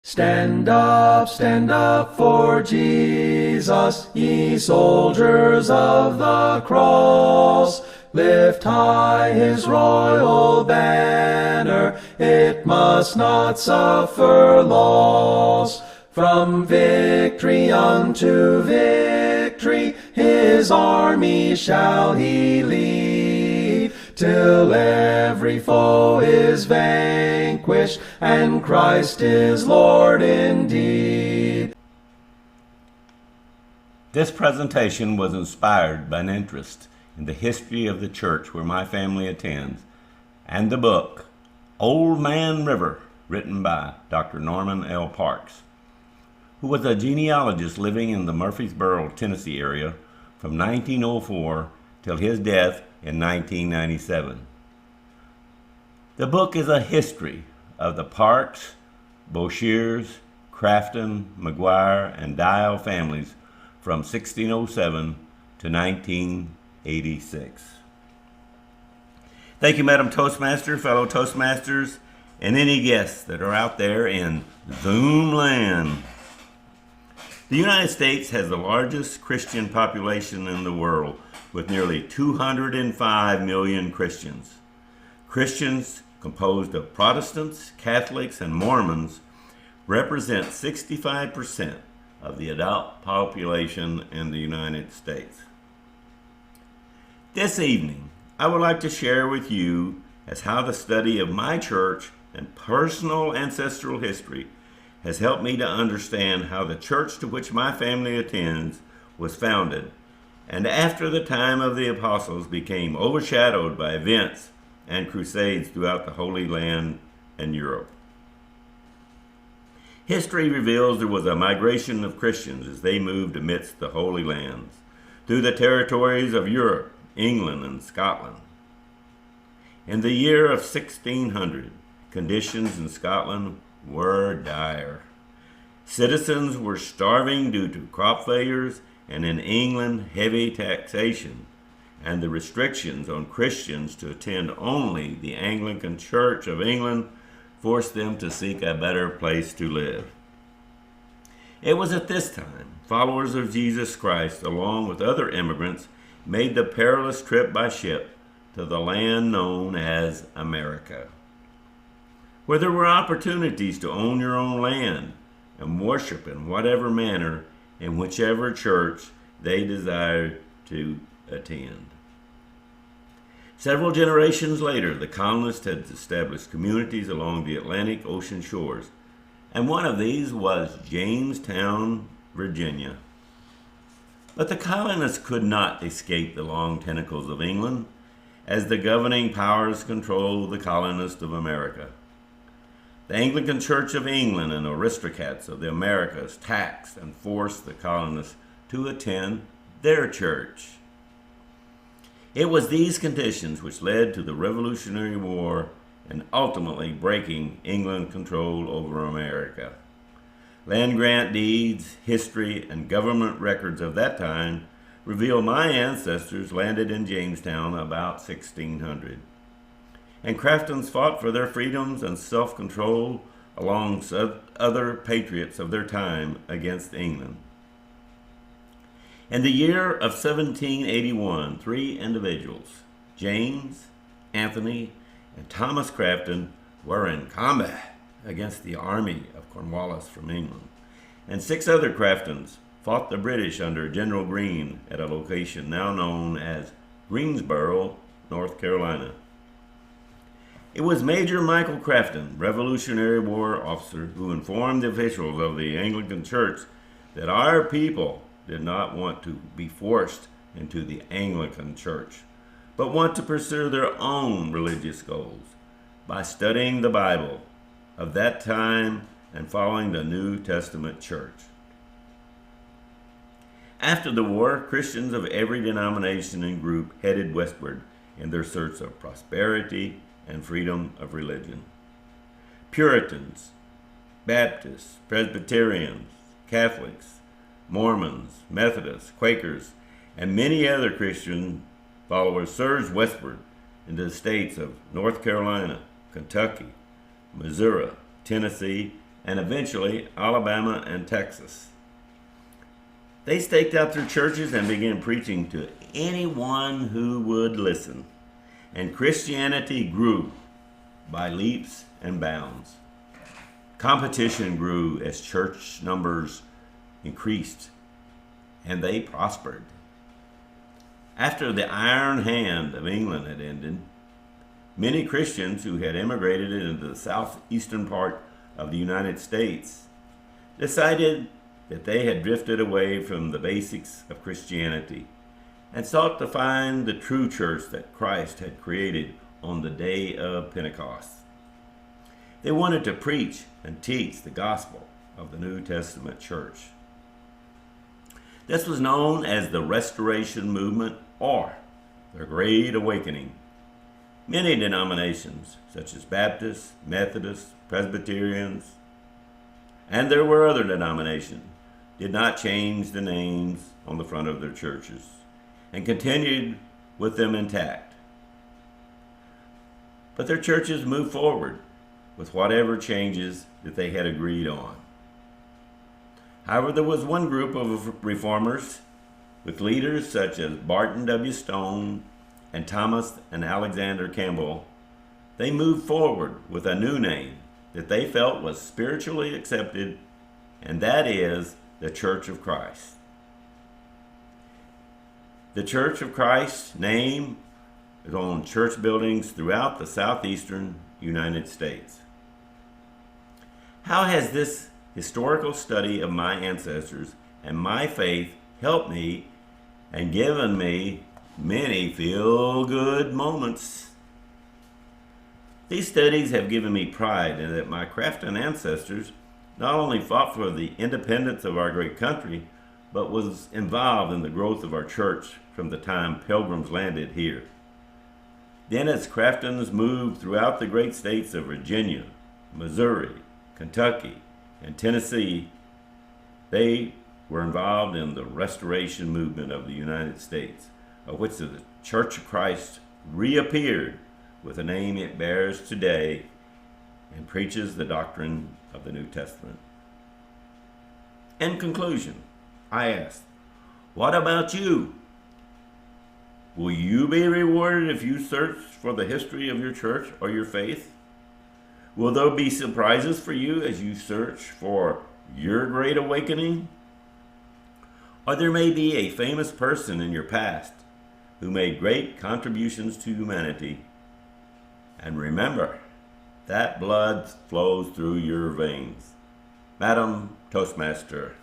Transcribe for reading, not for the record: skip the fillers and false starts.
Stand up for Jesus, ye soldiers of the cross. Lift high his royal banner, it must not suffer loss. From victory unto victory, his army shall he lead, till every foe is vanquished, and Christ is Lord indeed. This presentation was inspired by an interest in the history of the church where my family attends, and the book, Old Man River, written by Dr. Norman L. Parks, who was a genealogist living in the Murfreesboro, Tennessee area from 1904 till his death in 1997. The book is a history of the Parks, Boshears, Crafton, McGuire, and Dial families from 1607 to 1986. Thank you, Madam Toastmaster, fellow Toastmasters, and any guests that are out there in Zoom land. The United States has the largest Christian population in the world, with nearly 205 million Christians. Christians, composed of Protestants, Catholics, and Mormons, represent 65% of the adult population in the United States. This evening, I would like to share with you as how the study of my church and personal ancestral history has helped me to understand how the church to which my family attends was founded, and after the time of the apostles became overshadowed by events and crusades throughout the Holy Land and Europe. History reveals there was a migration of Christians as they moved amidst the Holy Lands, through the territories of Europe, England, and Scotland. In the year of 1600, conditions in Scotland were dire. Citizens were starving due to crop failures, and in England, heavy taxation and the restrictions on Christians to attend only the Anglican Church of England forced them to seek a better place to live. It was at this time followers of Jesus Christ, along with other immigrants, made the perilous trip by ship to the land known as America, where there were opportunities to own your own land and worship in whatever manner in whichever church they desired to attend. Several generations later, the colonists had established communities along the Atlantic Ocean shores, and one of these was Jamestown, Virginia. But the colonists could not escape the long tentacles of England, as the governing powers controlled the colonists of America. The Anglican Church of England and aristocrats of the Americas taxed and forced the colonists to attend their church. It was these conditions which led to the Revolutionary War and ultimately breaking England's control over America. Land grant deeds, history, and government records of that time reveal my ancestors landed in Jamestown about 1600. And Craftons fought for their freedoms and self-control alongside other patriots of their time against England. In the year of 1781, 3 individuals, James, Anthony, and Thomas Crafton, were in combat against the army of Cornwallis from England, and 6 other Craftons fought the British under General Greene at a location now known as Greensboro, North Carolina. It was Major Michael Crafton, Revolutionary War officer, who informed the officials of the Anglican Church that our people did not want to be forced into the Anglican Church, but want to pursue their own religious goals by studying the Bible of that time and following the New Testament church. After the war, Christians of every denomination and group headed westward in their search of prosperity and freedom of religion. Puritans, Baptists, Presbyterians, Catholics, Mormons, Methodists, Quakers, and many other Christian followers surged westward into the states of North Carolina, Kentucky, Missouri, Tennessee, and eventually Alabama and Texas. They staked out their churches and began preaching to anyone who would listen. And Christianity grew by leaps and bounds. Competition grew as church numbers increased, and they prospered. After the iron hand of England had ended, many Christians who had immigrated into the southeastern part of the United States decided that they had drifted away from the basics of Christianity and sought to find the true church that Christ had created on the day of Pentecost. They wanted to preach and teach the gospel of the New Testament church. This was known as the Restoration Movement or the Great Awakening. Many denominations, such as Baptists, Methodists, Presbyterians, and there were other denominations, did not change the names on the front of their churches and continued with them intact. But their churches moved forward with whatever changes that they had agreed on. However, there was one group of reformers with leaders such as Barton W. Stone and Thomas and Alexander Campbell. They moved forward with a new name that they felt was spiritually accepted, and that is the Church of Christ. The Church of Christ's name is on church buildings throughout the southeastern United States. How has this historical study of my ancestors and my faith helped me and given me many feel-good moments? These studies have given me pride in that my Crafton ancestors not only fought for the independence of our great country, but was involved in the growth of our church from the time Pilgrims landed here. Then as Craftons moved throughout the great states of Virginia, Missouri, Kentucky, and Tennessee, they were involved in the Restoration Movement of the United States, of which the Church of Christ reappeared with the name it bears today and preaches the doctrine of the New Testament. In conclusion, I ask, what about you? Will you be rewarded if you search for the history of your church or your faith? Will there be surprises for you as you search for your great awakening? Or there may be a famous person in your past who made great contributions to humanity. And remember, that blood flows through your veins. Madam Toastmaster.